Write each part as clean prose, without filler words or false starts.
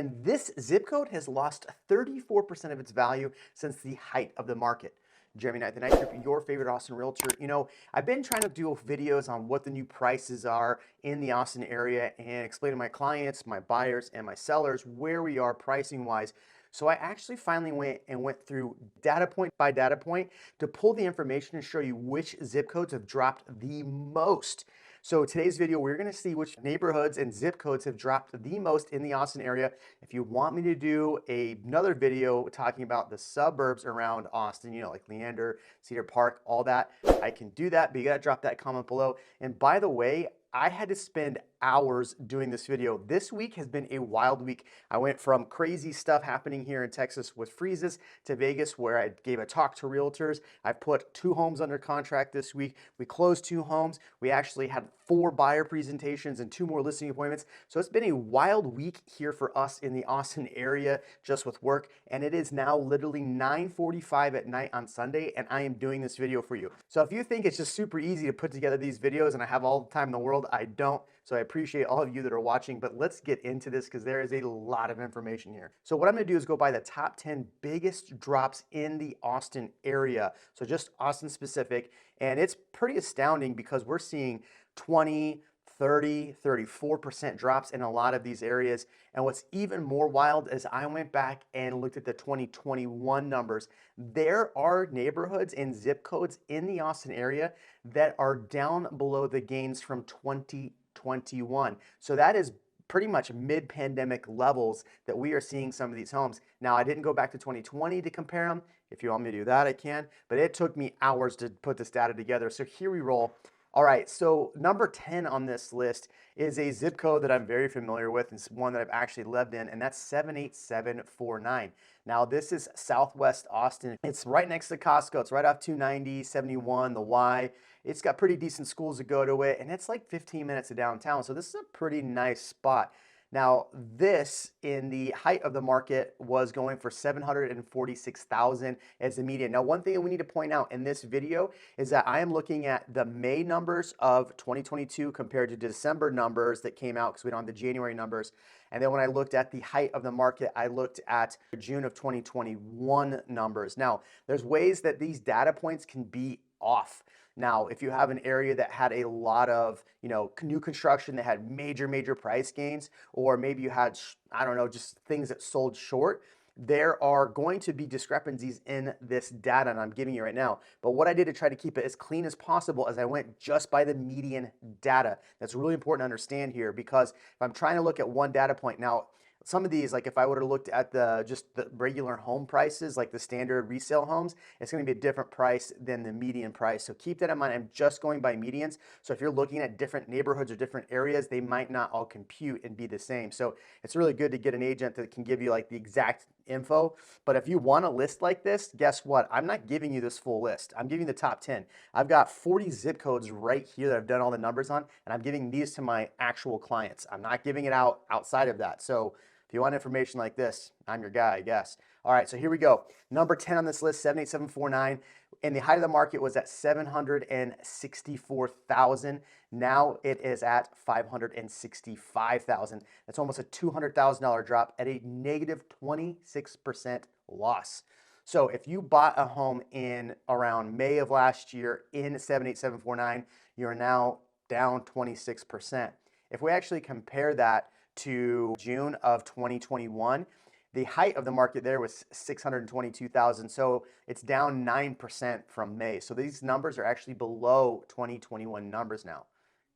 And this zip code has lost 34% of its value since the height of the market. Jeremy Knight, the Night Group, your favorite Austin realtor. You know, I've been trying to do videos on what the new prices are in the Austin area and explain to my clients, my buyers, and my sellers where we are pricing wise. So I actually finally went through data point by data point to pull the information and show you which zip codes have dropped the most. So today's video, we're gonna see which neighborhoods and zip codes have dropped the most in the Austin area. If you want me to do another video talking about the suburbs around Austin, you know, like Leander, Cedar Park, all that, I can do that, but you gotta drop that comment below. And by the way, I had to spend hours doing this video. This week has been a wild week. I went from crazy stuff happening here in Texas with freezes to Vegas where I gave a talk to realtors. I've put 2 homes under contract this week. We closed 2 homes. We actually had 4 buyer presentations and 2 more listing appointments. So it's been a wild week here for us in the Austin area just with work. And it is now literally 9:45 at night on Sunday and I am doing this video for you. So if you think it's just super easy to put together these videos and I have all the time in the world, I don't. So I appreciate all of you that are watching, but let's get into this because there is a lot of information here. So what I'm gonna do is go by the top 10 biggest drops in the Austin area. So just Austin specific. And it's pretty astounding because we're seeing 20, 30, 34% drops in a lot of these areas. And what's even more wild is I went back and looked at the 2021 numbers. There are neighborhoods and zip codes in the Austin area that are down below the gains from 2021. So that is pretty much mid-pandemic levels that we are seeing some of these homes. Now, I didn't go back to 2020 to compare them. If you want me to do that, I can, but it took me hours to put this data together. So here we roll. All right, so number 10 on this list is a zip code that I'm very familiar with. It's one that I've actually lived in, and that's 78749. Now, this is Southwest Austin. It's right next to Costco. It's right off 290, 71, the Y. It's got pretty decent schools to go to it, and it's like 15 minutes to downtown. So this is a pretty nice spot. Now, this in the height of the market was going for 746,000 as the median. Now, one thing that we need to point out in this video is that I am looking at the May numbers of 2022 compared to December numbers that came out because we don't have the January numbers. And then when I looked at the height of the market, I looked at June of 2021 numbers. Now, there's ways that these data points can be off. Now, if you have an area that had a lot of, new construction that had major price gains, or maybe you had, I don't know, just things that sold short, there are going to be discrepancies in this data, and I'm giving you right now. But what I did to try to keep it as clean as possible as I went just by the median data. That's really important to understand here because if I'm trying to look at one data point now, some of these, like if I would have looked at just the regular home prices, like the standard resale homes, it's going to be a different price than the median price. So keep that in mind. I'm just going by medians. So if you're looking at different neighborhoods or different areas, they might not all compute and be the same. So it's really good to get an agent that can give you like the exact info. But if you want a list like this, guess what? I'm not giving you this full list. I'm giving you the top 10. I've got 40 zip codes right here that I've done all the numbers on, and I'm giving these to my actual clients. I'm not giving it out outside of that. So if you want information like this, I'm your guy, I guess. All right, so here we go. Number 10 on this list, 78749. And the height of the market was at 764,000. Now it is at 565,000. That's almost a $200,000 drop at a negative 26% loss. So if you bought a home in around May of last year in 78749, you're now down 26%. If we actually compare that to June of 2021, the height of the market there was 622,000. So it's down 9% from May. So these numbers are actually below 2021 numbers now.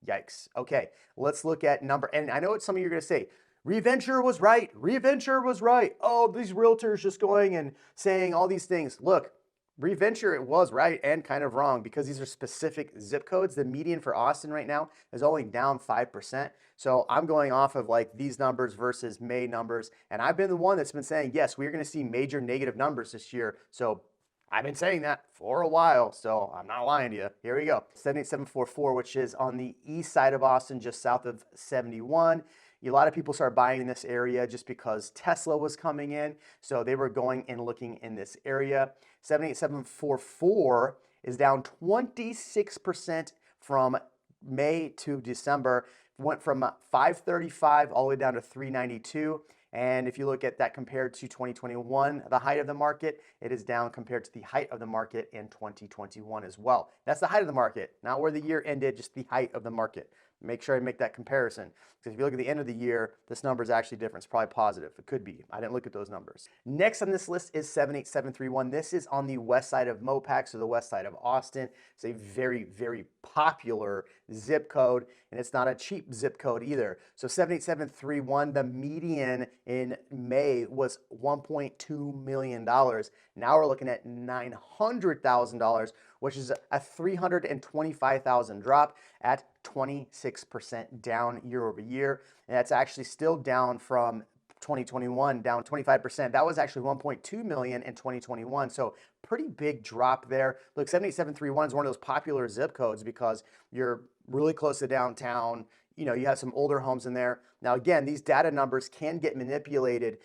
Yikes. Okay, let's look at number, and I know what some of you are going to say, Reventure was right. Reventure was right. Oh, these realtors just going and saying all these things. Look, Reventure, it was right and kind of wrong because these are specific zip codes. The median for Austin right now is only down 5%. So I'm going off of like these numbers versus May numbers. And I've been the one that's been saying, yes, we're going to see major negative numbers this year. So I've been saying that for a while, so I'm not lying to you. Here we go. 78744, which is on the east side of Austin, just south of 71. A lot of people started buying in this area just because Tesla was coming in. So they were going and looking in this area. 78744 is down 26% from May to December. Went from 535 all the way down to 392. And if you look at that compared to 2021, the height of the market, it is down compared to the height of the market in 2021 as well. That's the height of the market, not where the year ended, just the height of the market. Make sure I make that comparison, because if you look at the end of the year, this number is actually different. It's probably positive. It could be. I didn't look at those numbers. Next on this list is 78731. This is on the west side of Mopac, so the west side of Austin. It's a very, very popular zip code, and it's not a cheap zip code either. So 78731, the median in May was $1.2 million. Now we're looking at $900,000, which is a $325,000 drop at 26% down year over year. And that's actually still down from 2021, down 25%. That was actually 1.2 million in 2021. So pretty big drop there. Look, 78731 is one of those popular zip codes because you're really close to downtown. You know, you have some older homes in there. Now, again, these data numbers can get manipulated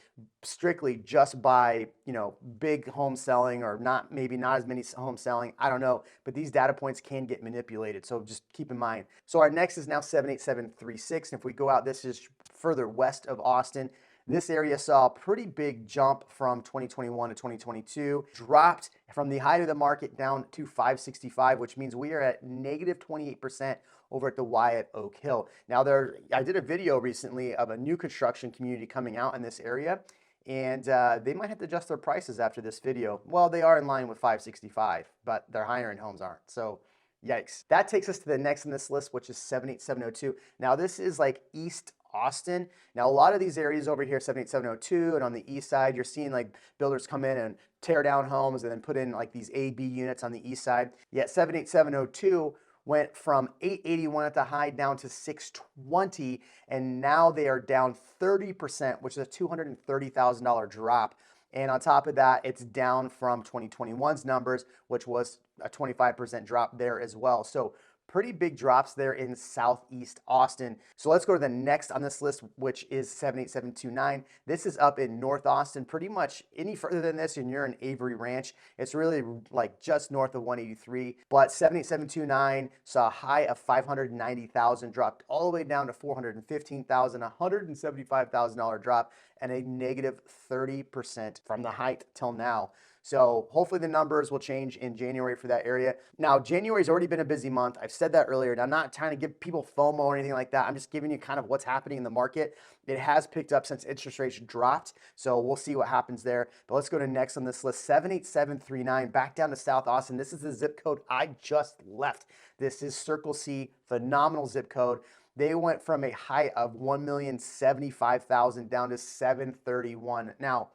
strictly just by, you know, big home selling or not, maybe not as many homes selling. I don't know, but these data points can get manipulated. So just keep in mind. So our next is now 78736. And if we go out, this is further west of Austin. This area saw a pretty big jump from 2021 to 2022, dropped from the height of the market down to 565, which means we are at negative 28% over at the Wyatt Oak Hill. Now I did a video recently of a new construction community coming out in this area, and they might have to adjust their prices after this video. Well, they are in line with 565, but their higher end homes aren't. So yikes. That takes us to the next on this list, which is 78702. Now this is like East Austin. Now a lot of these areas over here, 78702 and on the east side, you're seeing like builders come in and tear down homes and then put in like these A, B units on the east side. Yet 78702 went from 881 at the high down to 620, and now they are down 30%, which is a $230,000 drop. And on top of that, it's down from 2021's numbers, which was a 25% drop there as well. So pretty big drops there in Southeast Austin. So let's go to the next on this list, which is 78729. This is up in North Austin. Pretty much any further than this, and you're in Avery Ranch. It's really like just north of 183. But 78729 saw a high of 590,000, dropped all the way down to 415,000, $175,000 drop, and a negative 30% from the height till now. So hopefully the numbers will change in January for that area. Now, January's already been a busy month. I've said that earlier, and I'm not trying to give people FOMO or anything like that. I'm just giving you kind of what's happening in the market. It has picked up since interest rates dropped, so we'll see what happens there. But let's go to next on this list, 78739, back down to South Austin. This is the zip code I just left. This is Circle C, phenomenal zip code. They went from a height of 1,075,000 down to 731. Now,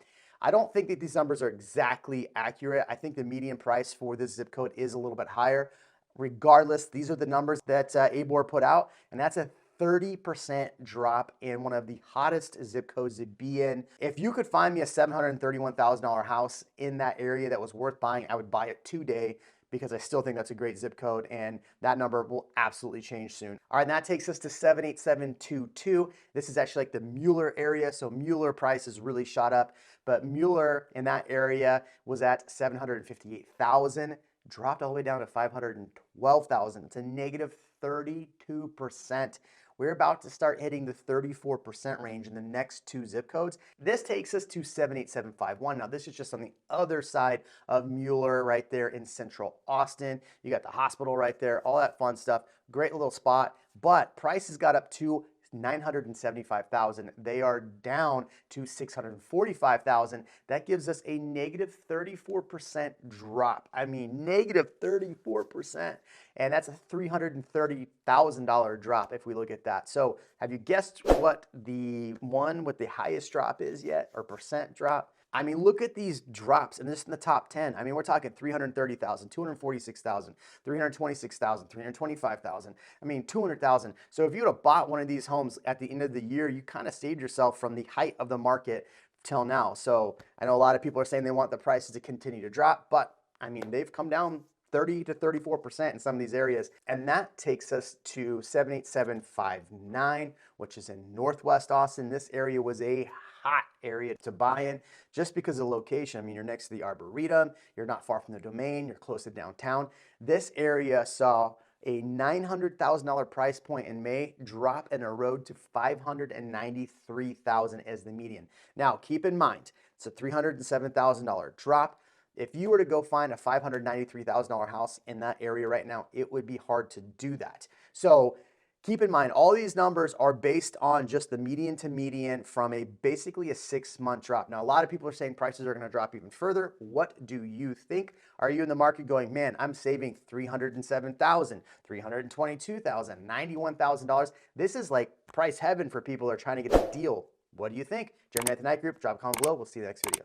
I don't think that these numbers are exactly accurate. I think the median price for this zip code is a little bit higher. Regardless, these are the numbers that ABOR put out, and that's a 30% drop in one of the hottest zip codes to be in. If you could find me a $731,000 house in that area that was worth buying, I would buy it today, because I still think that's a great zip code, and that number will absolutely change soon. All right, and that takes us to 78722. This is actually like the Mueller area, so Mueller price has really shot up, but Mueller in that area was at 758,000, dropped all the way down to 512,000. It's a negative 32%. We're about to start hitting the 34% range in the next two zip codes. This takes us to 78751. Now, this is just on the other side of Mueller right there in central Austin. You got the hospital right there, all that fun stuff. Great little spot, but prices got up to 975,000. They are down to 645,000. That gives us a negative 34% drop. I mean, negative 34%. And that's a $330,000 drop if we look at that. So have you guessed what the one with the highest drop is yet, or percent drop? I mean, look at these drops, and this is in the top 10. I mean, we're talking 330,000, 246,000, 326,000, 325,000. I mean, 200,000. So if you would have bought one of these homes at the end of the year, you kind of saved yourself from the height of the market till now. So I know a lot of people are saying they want the prices to continue to drop, but I mean, they've come down 30 to 34% in some of these areas. And that takes us to 78759, which is in Northwest Austin. This area was a hot area to buy in just because of the location. I mean, you're next to the Arboretum, you're not far from the Domain, you're close to downtown. This area saw a $900,000 price point in May drop and erode to $593,000 as the median. Now, keep in mind, it's a $307,000 drop. If you were to go find a $593,000 house in that area right now, it would be hard to do that. So keep in mind, all these numbers are based on just the median to median from basically a 6-month drop. Now, a lot of people are saying prices are going to drop even further. What do you think? Are you in the market going, man, I'm saving $307,000, $322,000, $91,000? This is like price heaven for people who are trying to get a deal. What do you think? Jeremy at the Night Group, drop a comment below. We'll see you in the next video.